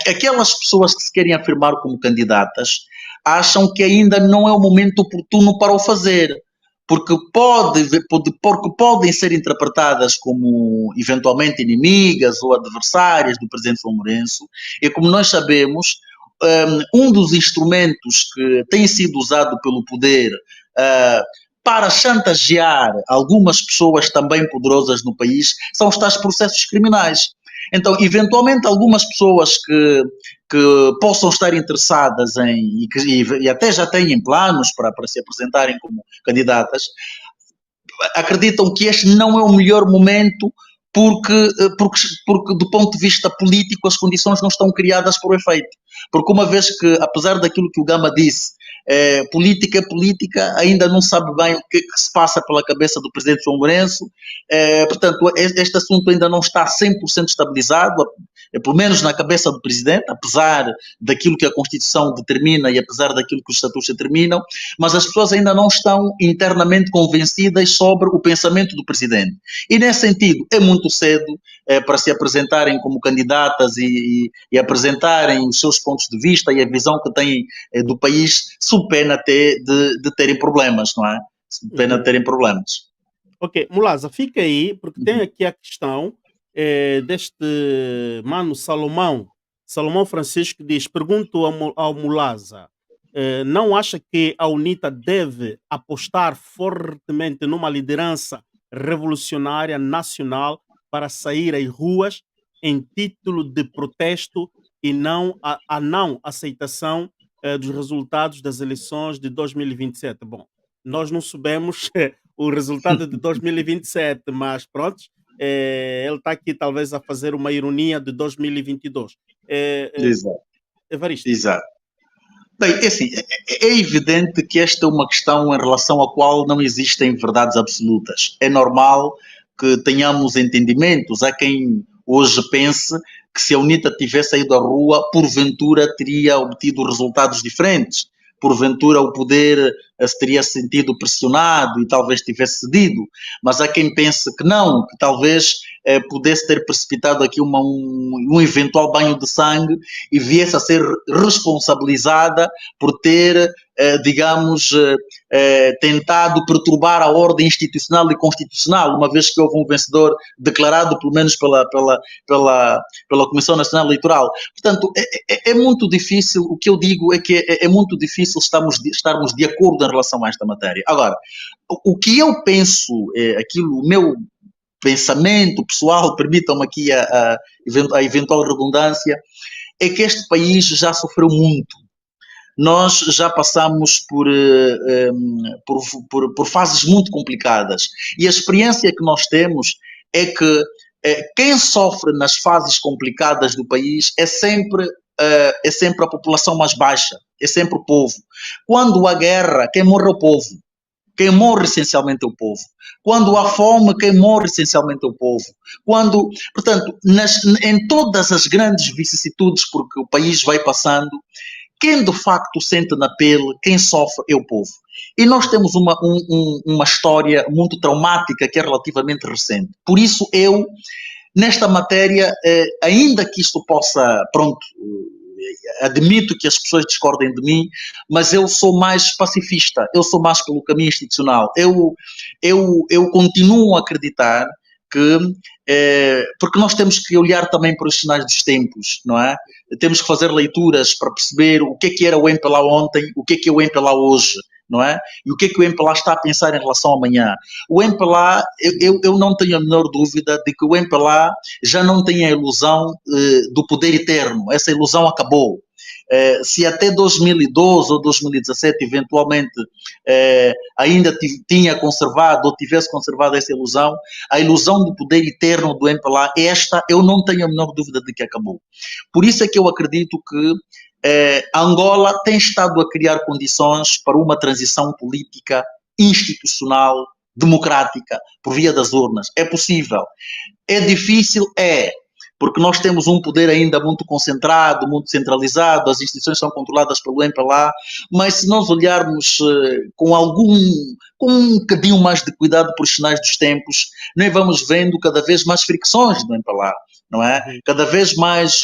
aquelas pessoas que se querem afirmar como candidatas acham que ainda não é o momento oportuno para o fazer, porque podem ser interpretadas como eventualmente inimigas ou adversárias do presidente João Lourenço, e como nós sabemos, um dos instrumentos que tem sido usado pelo poder para chantagear algumas pessoas também poderosas no país são os tais processos criminais. Então, eventualmente, algumas pessoas que possam estar interessadas e até já têm planos para se apresentarem como candidatas, acreditam que este não é o melhor momento porque do ponto de vista político as condições não estão criadas para o efeito. Porque uma vez que, apesar daquilo que o Gama disse, política é política, ainda não sabe bem o que se passa pela cabeça do presidente João Lourenço, portanto, este assunto ainda não está 100% estabilizado, pelo menos na cabeça do presidente, apesar daquilo que a Constituição determina e apesar daquilo que os estatutos determinam, mas as pessoas ainda não estão internamente convencidas sobre o pensamento do presidente. E nesse sentido, é muito cedo para se apresentarem como candidatas e apresentarem os seus pontos de vista e a visão que têm do país, sob pena até de terem problemas, não é? Sob pena de terem problemas. Ok, Mulaza, fica aí, porque tem aqui a questão deste mano Salomão Francisco, diz, pergunto ao Mulaza, não acha que a UNITA deve apostar fortemente numa liderança revolucionária nacional para sair às ruas em título de protesto e não a não aceitação dos resultados das eleições de 2027? Bom, nós não sabemos o resultado de 2027, mas pronto, ele está aqui talvez a fazer uma ironia de 2022. Exato. Evaristo. Exato. Bem, é assim, é evidente que esta é uma questão em relação à qual não existem verdades absolutas. É normal que tenhamos entendimentos. Há quem hoje pense que se a UNITA tivesse saído à rua, porventura teria obtido resultados diferentes. Porventura o poder se teria sentido pressionado e talvez tivesse cedido. Mas há quem pense que não, que talvez pudesse ter precipitado aqui um eventual banho de sangue e viesse a ser responsabilizada por ter, digamos, tentado perturbar a ordem institucional e constitucional, uma vez que houve um vencedor declarado, pelo menos pela Comissão Nacional Eleitoral. Portanto, é muito difícil, o que eu digo é que é muito difícil estarmos de acordo em relação a esta matéria. Agora, o que eu penso, o meu pensamento pessoal, permitam-me aqui a eventual redundância, é que este país já sofreu muito. Nós já passamos por fases muito complicadas. E a experiência que nós temos é que quem sofre nas fases complicadas do país é sempre a população mais baixa, é sempre o povo. Quando há guerra, quem morre é o povo. Quem morre essencialmente é o povo. Quando há fome, quem morre essencialmente é o povo. Portanto, em todas as grandes vicissitudes porque o país vai passando, quem de facto sente na pele, quem sofre é o povo. E nós temos uma história muito traumática que é relativamente recente. Por isso nesta matéria, ainda que isto possa, admito que as pessoas discordem de mim, mas eu sou mais pacifista, eu sou mais pelo caminho institucional. Eu continuo a acreditar que, porque nós temos que olhar também para os sinais dos tempos, não é? Temos que fazer leituras para perceber o que era o MPLA ontem, o que é o MPLA hoje, não é? E o que o MPLA está a pensar em relação ao amanhã. O MPLA, eu não tenho a menor dúvida de que o MPLA já não tem a ilusão do poder eterno. Essa ilusão acabou. Se até 2012 ou 2017, eventualmente, ainda tinha conservado ou tivesse conservado essa ilusão, a ilusão do poder eterno do MPLA, eu não tenho a menor dúvida de que acabou. Por isso é que eu acredito que Angola tem estado a criar condições para uma transição política, institucional, democrática, por via das urnas. É possível. É difícil? Porque nós temos um poder ainda muito concentrado, muito centralizado, as instituições são controladas pelo MPLA, mas se nós olharmos com um bocadinho mais de cuidado por sinais dos tempos, nós vamos vendo cada vez mais fricções do MPLA, não é? Cada vez mais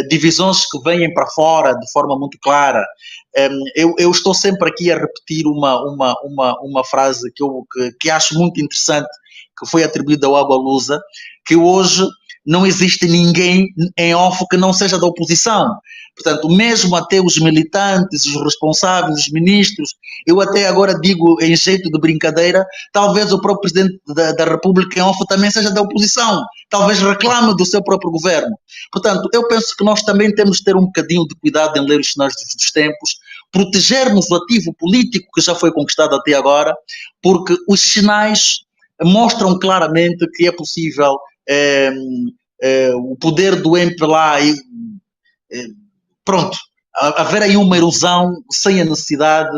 divisões que vêm para fora de forma muito clara. Eu estou sempre aqui a repetir uma frase que acho muito interessante, que foi atribuída ao Água Lusa, que hoje não existe ninguém em off que não seja da oposição. Portanto, mesmo até os militantes, os responsáveis, os ministros, eu até agora digo em jeito de brincadeira, talvez o próprio Presidente da República em off também seja da oposição, talvez reclame do seu próprio governo. Portanto, eu penso que nós também temos de ter um bocadinho de cuidado em ler os sinais dos tempos, protegermos o ativo político que já foi conquistado até agora, porque os sinais mostram claramente que é possível o poder do MPLA haver aí uma erosão sem a necessidade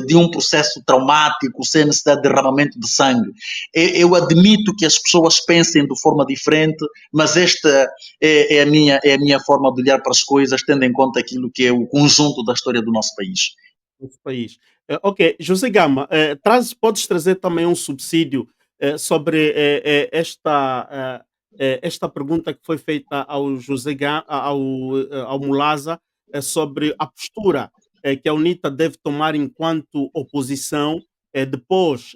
de um processo traumático, sem a necessidade de derramamento de sangue. Eu admito que as pessoas pensem de forma diferente, mas esta é a minha forma de olhar para as coisas, tendo em conta aquilo que é o conjunto da história do nosso país. País. Ok, José Gama, podes trazer também um subsídio sobre esta pergunta que foi feita ao José Gama, ao Mulaza, sobre a postura que a UNITA deve tomar enquanto oposição depois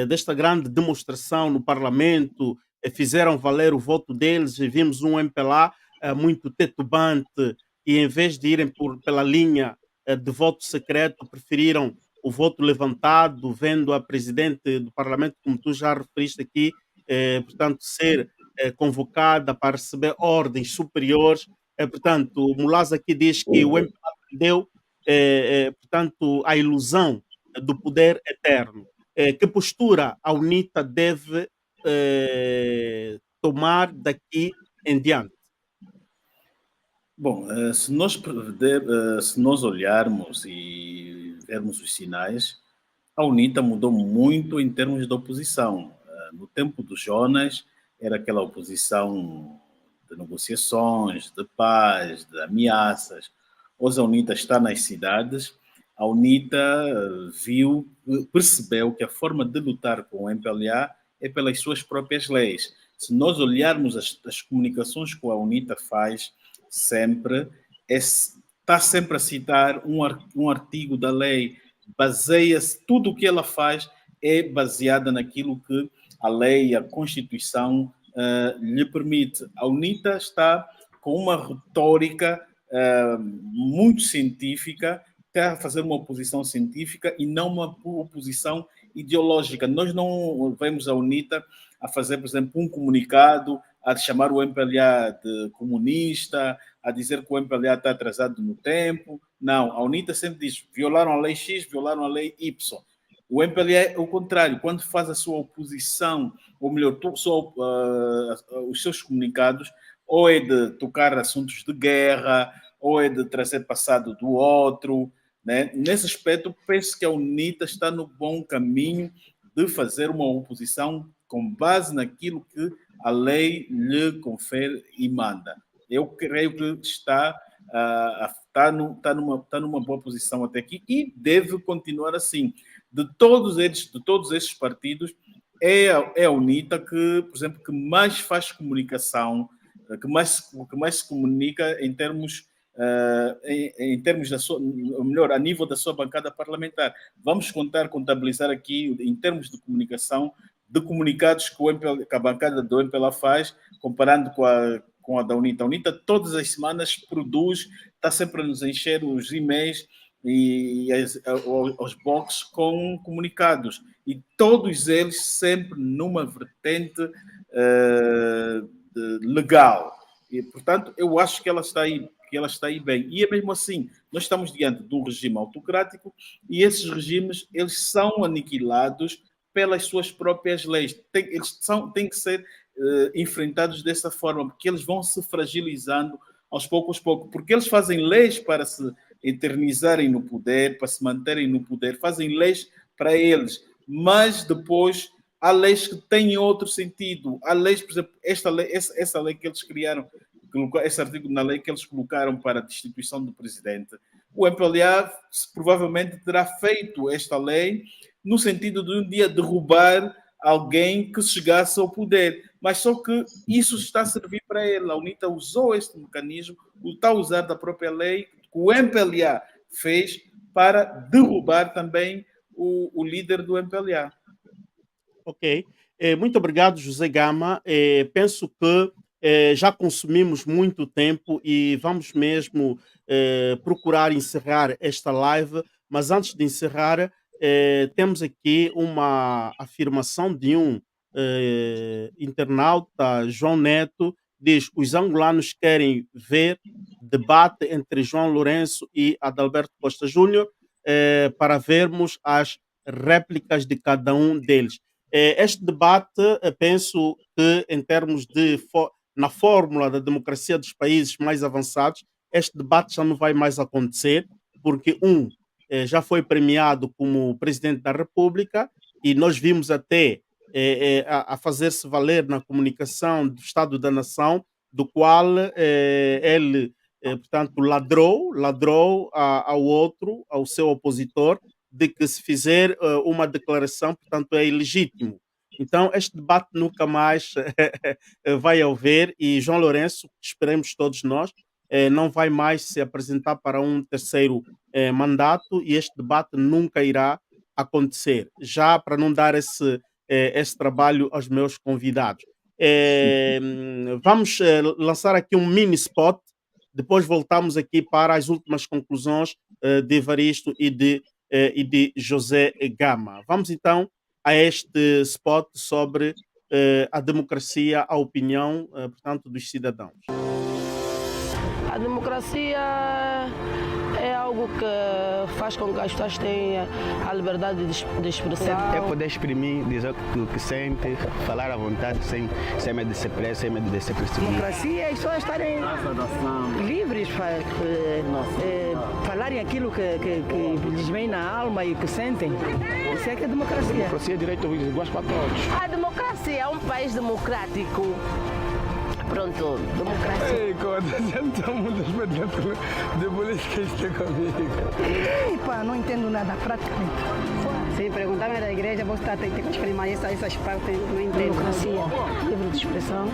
desta grande demonstração no Parlamento, fizeram valer o voto deles e vimos um MPLA muito tetubante e em vez de irem pela linha de voto secreto, preferiram o voto levantado, vendo a presidente do Parlamento, como tu já referiste aqui, portanto, ser convocada para receber ordens superiores. Portanto, o Mulaza aqui diz que o MPLA perdeu, portanto, a ilusão do poder eterno. Que postura a UNITA deve tomar daqui em diante? Bom, se nós olharmos e vermos os sinais, a UNITA mudou muito em termos de oposição. No tempo do Jonas, era aquela oposição de negociações, de paz, de ameaças. Hoje a UNITA está nas cidades, a UNITA percebeu que a forma de lutar com o MPLA é pelas suas próprias leis. Se nós olharmos as comunicações que a UNITA faz, sempre, está sempre a citar um artigo da lei, baseia-se, tudo o que ela faz é baseada naquilo que a lei, a Constituição lhe permite. A UNITA está com uma retórica muito científica, está a fazer uma oposição científica e não uma oposição ideológica. Nós não vemos a UNITA a fazer, por exemplo, um comunicado, a chamar o MPLA de comunista, a dizer que o MPLA está atrasado no tempo. Não, a UNITA sempre diz, violaram a lei X, violaram a lei Y. O MPLA é o contrário, quando faz a sua oposição, ou melhor, os seus comunicados, ou é de tocar assuntos de guerra, ou é de trazer passado do outro, né? Nesse aspecto, penso que a UNITA está no bom caminho de fazer uma oposição com base naquilo que a lei lhe confere e manda. Eu creio que está numa boa posição até aqui e deve continuar assim. De todos esses partidos, é a UNITA que, por exemplo, que mais faz comunicação, que mais se comunica em termos da sua, ou melhor, a nível da sua bancada parlamentar. Vamos contabilizar aqui, em termos de comunicação, de comunicados que a bancada do MPLA faz, comparando com a da UNITA. A UNITA, todas as semanas, produz, está sempre a nos encher os e-mails e aos boxes com comunicados. E todos eles sempre numa vertente legal. E, portanto, eu acho que ela está aí bem. E é mesmo assim, nós estamos diante de um regime autocrático e esses regimes, eles são aniquilados pelas suas próprias leis. Têm que ser enfrentados dessa forma, porque eles vão se fragilizando aos poucos, porque eles fazem leis para se eternizarem no poder, para se manterem no poder, fazem leis para eles, mas depois há leis que têm outro sentido. Há leis, por exemplo, essa lei que eles criaram, esse artigo na lei que eles colocaram para a destituição do presidente. O MPLA provavelmente terá feito esta lei no sentido de um dia derrubar alguém que chegasse ao poder. Mas só que isso está a servir para ele. A UNITA usou este mecanismo, está a usar da própria lei que o MPLA fez para derrubar também o líder do MPLA. Ok. Muito obrigado, José Gama. Penso que já consumimos muito tempo e vamos mesmo procurar encerrar esta live, mas antes de encerrar, temos aqui uma afirmação de um internauta, João Neto, diz: os angolanos querem ver debate entre João Lourenço e Adalberto Costa Júnior para vermos as réplicas de cada um deles. Este debate, penso que, em termos de na fórmula da democracia dos países mais avançados, este debate já não vai mais acontecer, porque já foi premiado como presidente da República e nós vimos até a fazer-se valer na comunicação do Estado da Nação, do qual ele, portanto, ladrou ao outro, ao seu opositor, de que se fizer uma declaração, portanto, é ilegítimo. Então, este debate nunca mais vai haver e João Lourenço, esperemos todos nós, não vai mais se apresentar para um terceiro mandato e este debate nunca irá acontecer. Já para não dar esse trabalho aos meus convidados. Vamos lançar aqui um mini spot, depois voltamos aqui para as últimas conclusões de Evaristo e de José Gama. Vamos então a este spot sobre a democracia, a opinião, portanto, dos cidadãos. A democracia é algo algo que faz com que as pessoas tenham a liberdade de expressão. É poder exprimir, dizer o que sente, falar à vontade, sem medo de ser preso, sem medo de ser perseguido. Democracia é as pessoas estarem livres para falarem aquilo que lhes vem na alma e que sentem. Isso é que é democracia. Democracia é direitos iguais para todos. A democracia é um país democrático. Pronto, democracia. Ei, quando todo mundo expediente de política está comigo. Epa, não entendo nada, praticamente. Se perguntar da igreja, você tem que exprimir essas partes, não entendo. Democracia, livre de expressão.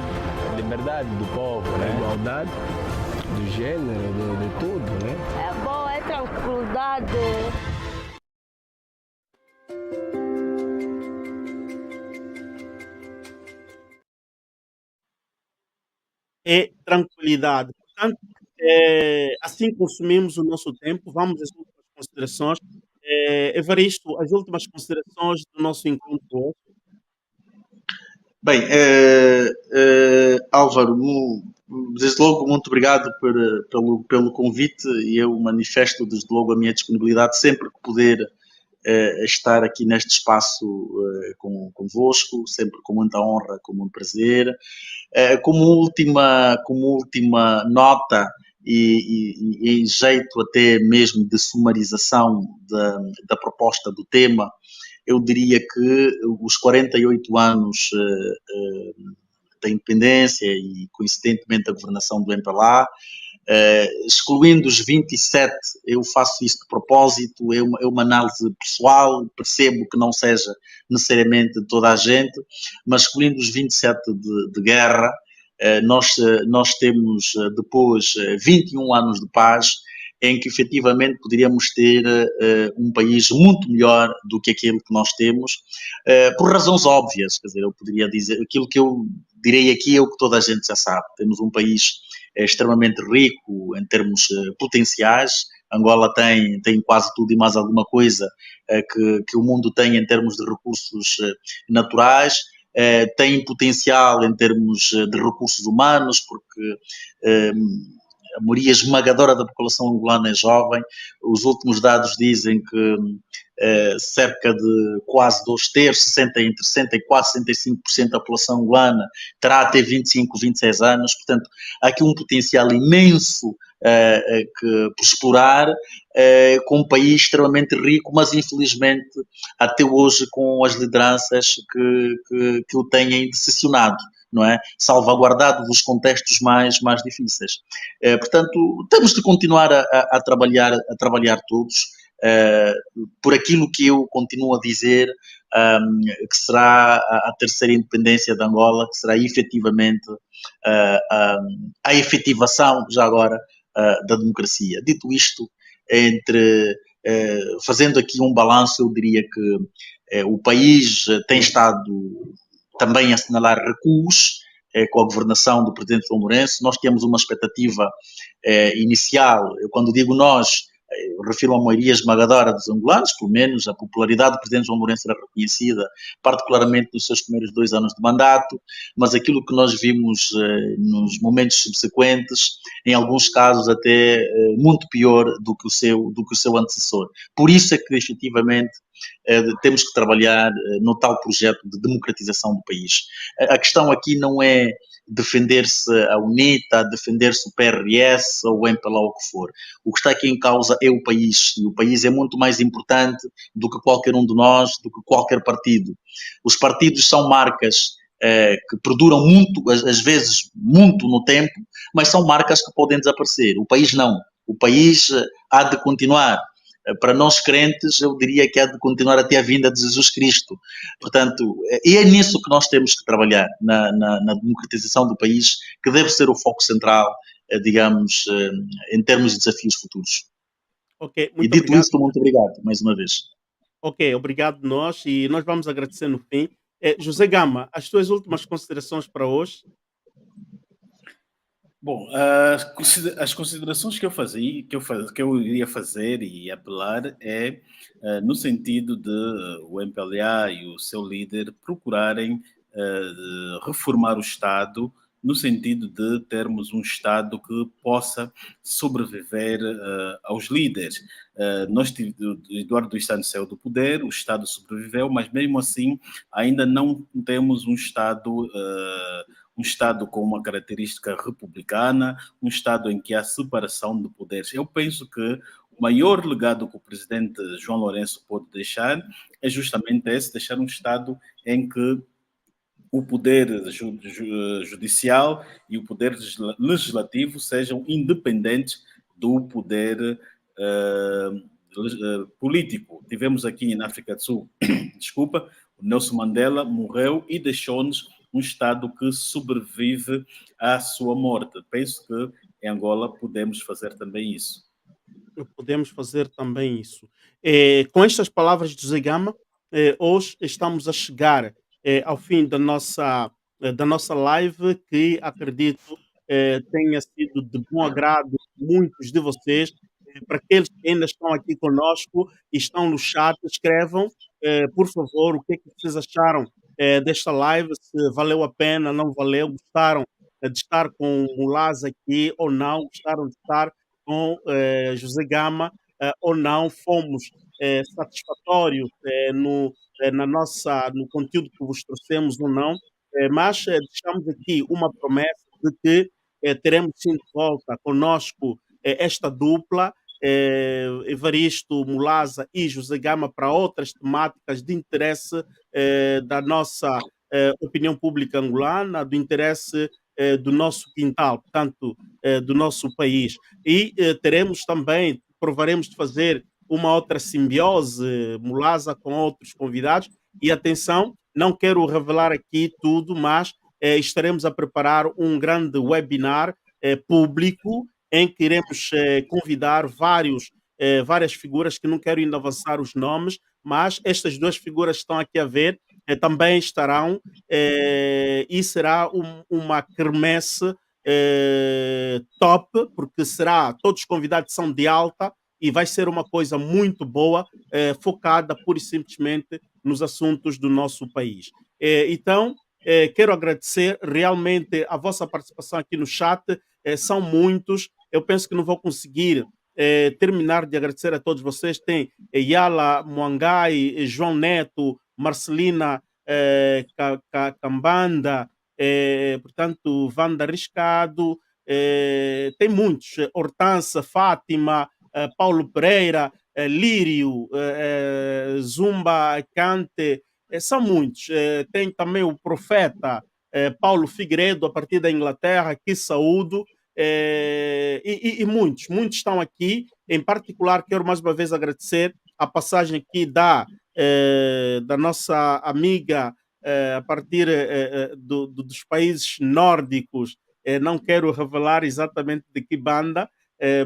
Liberdade do povo, né? Igualdade do gênero, de tudo, né? É bom, é tranquilidade. É tranquilidade. Portanto, assim consumimos o nosso tempo. Vamos às últimas considerações. Evaristo, as últimas considerações do nosso encontro hoje. Bem, Álvaro, desde logo muito obrigado pelo convite e eu manifesto desde logo a minha disponibilidade sempre que puder estar aqui neste espaço convosco, sempre com muita honra, com muito prazer. Como última nota e em jeito até mesmo de sumarização da proposta do tema, eu diria que os 48 anos da independência e, coincidentemente, da governação do MPLA, excluindo os 27, eu faço isso de propósito, é uma análise pessoal, percebo que não seja necessariamente de toda a gente, mas excluindo os 27 de guerra, nós temos depois 21 anos de paz, em que efetivamente poderíamos ter um país muito melhor do que aquele que nós temos, por razões óbvias. Quer dizer, eu poderia dizer, aquilo que eu direi aqui é o que toda a gente já sabe. Temos um país extremamente rico em termos potenciais. Angola tem quase tudo e mais alguma coisa que o mundo tem em termos de recursos naturais. Tem potencial em termos de recursos humanos, porque a maioria esmagadora da população angolana é jovem. Os últimos dados dizem que cerca de quase 2/3, entre 60% e quase 65% da população angolana terá até 25, 26 anos. Portanto, há aqui um potencial imenso por explorar, com um país extremamente rico, mas infelizmente até hoje com as lideranças que o têm decepcionado, não é? Salvaguardado dos contextos mais difíceis. Portanto, temos de continuar a trabalhar todos por aquilo que eu continuo a dizer, que será a terceira independência de Angola, que será efetivamente a efetivação, já agora, da democracia. Dito isto, fazendo aqui um balanço, eu diria que o país tem estado também a assinalar recuos com a governação do presidente João Lourenço. Nós temos uma expectativa inicial, eu quando digo nós, eu refiro à maioria esmagadora dos angolanos, pelo menos a popularidade do presidente João Lourenço era reconhecida, particularmente nos seus primeiros 2 anos de mandato, mas aquilo que nós vimos nos momentos subsequentes, em alguns casos até muito pior do que o seu antecessor. Por isso é que, efetivamente, temos que trabalhar no tal projeto de democratização do país. A questão aqui não é defender-se a UNITA, defender-se o PRS ou o MPLA ou o que for. O que está aqui em causa é o país, e o país é muito mais importante do que qualquer um de nós, do que qualquer partido. Os partidos são marcas que perduram muito, às vezes muito no tempo, mas são marcas que podem desaparecer. O país não. O país há de continuar. Para nós crentes, eu diria que há de continuar até a vinda de Jesus Cristo. Portanto, e é nisso que nós temos que trabalhar, na democratização do país, que deve ser o foco central, digamos, em termos de desafios futuros. Ok, E muito dito obrigado. isto, muito obrigado, mais uma vez. Ok, obrigado nós e nós vamos agradecer no fim. José Gama, as tuas últimas considerações para hoje? Bom, as considerações que eu iria fazer e apelar é no sentido de o MPLA e o seu líder procurarem reformar o Estado no sentido de termos um Estado que possa sobreviver aos líderes. Eduardo dos Santos saiu do poder, o Estado sobreviveu, mas mesmo assim ainda não temos um Estado com uma característica republicana, um Estado em que há separação de poderes. Eu penso que o maior legado que o presidente João Lourenço pode deixar é justamente esse, deixar um Estado em que o poder judicial e o poder legislativo sejam independentes do poder político. Tivemos aqui na África do Sul, desculpa, o Nelson Mandela morreu e deixou-nos um Estado que sobrevive à sua morte. Penso que em Angola podemos fazer também isso. Podemos fazer também isso. Com estas palavras de José Gama, hoje estamos a chegar ao fim da nossa live, que acredito tenha sido de bom agrado de muitos de vocês. Para aqueles que ainda estão aqui conosco e estão no chat, escrevam, por favor, o que é que vocês acharam desta live, se valeu a pena, não valeu, gostaram de estar com o Laz aqui ou não, gostaram de estar com José Gama ou não, fomos satisfatórios no conteúdo que vos trouxemos ou não, mas deixamos aqui uma promessa de que teremos sim de volta conosco esta dupla, Evaristo Mulaza e José Gama, para outras temáticas de interesse da nossa opinião pública angolana, do interesse do nosso quintal, portanto, do nosso país. E provaremos de fazer uma outra simbiose, Mulaza, com outros convidados. E atenção, não quero revelar aqui tudo, mas estaremos a preparar um grande webinar público em que iremos convidar várias figuras, que não quero ainda avançar os nomes, mas estas duas figuras que estão aqui a ver também estarão, e será uma quermesse top, porque todos os convidados são de alta e vai ser uma coisa muito boa, focada pura e simplesmente nos assuntos do nosso país. Então, quero agradecer realmente a vossa participação aqui no chat, são muitos, eu penso que não vou conseguir terminar de agradecer a todos vocês. Tem Yala Mwangai, João Neto, Marcelina Cambanda, portanto, Wanda Riscado, tem muitos, Hortança, Fátima, Paulo Pereira, Lírio, Zumba Cante, são muitos. Tem também o profeta Paulo Figueiredo, a partir da Inglaterra, que saúdo, e muitos estão aqui. Em particular, quero mais uma vez agradecer a passagem aqui da nossa amiga a partir dos países nórdicos. Não quero revelar exatamente de que banda,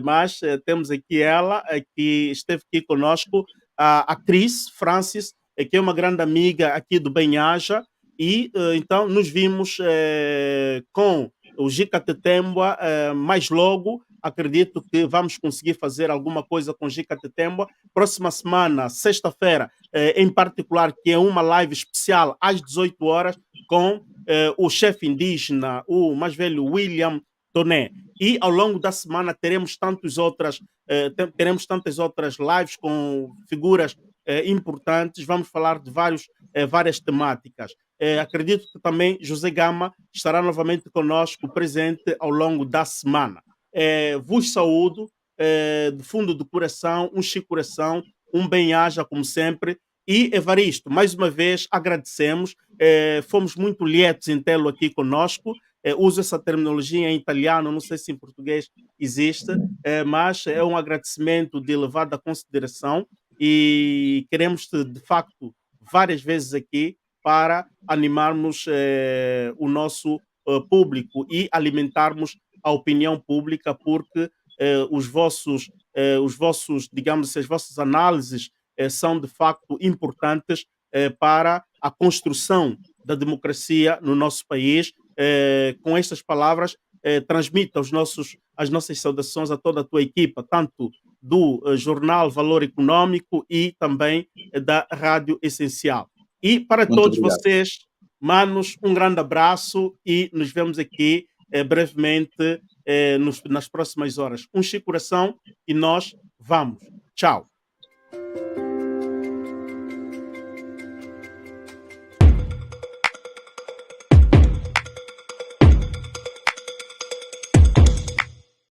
mas temos aqui ela, que esteve aqui conosco, a Cris Francis, que é uma grande amiga aqui do Bem-Aja, e então nos vimos com o Gica Tetembua mais logo. Acredito que vamos conseguir fazer alguma coisa com Gica Tetembua. Próxima semana, sexta-feira, em particular, que é uma live especial às 18 horas com o chefe indígena, o mais velho William Toné. E ao longo da semana teremos tantas outras lives com figuras importantes. Vamos falar de várias temáticas. Acredito que também José Gama estará novamente conosco, presente ao longo da semana. Vos saúdo do fundo do coração, um Chicoração, um bem-aja como sempre. E Evaristo, mais uma vez agradecemos, fomos muito lietos em tê-lo aqui conosco. Uso essa terminologia em italiano, não sei se em português existe, mas é um agradecimento de elevada consideração e queremos-te, de facto, várias vezes aqui para animarmos o nosso público e alimentarmos a opinião pública, porque os vossos, digamos, as vossas análises são de facto importantes para a construção da democracia no nosso país. Com estas palavras, transmita as nossas saudações a toda a tua equipa, tanto do Jornal Valor Econômico e também da Rádio Essencial. E para Muito todos obrigado. vocês, manos, um grande abraço e nos vemos aqui brevemente nas próximas horas. Um Chico Coração e nós vamos. Tchau.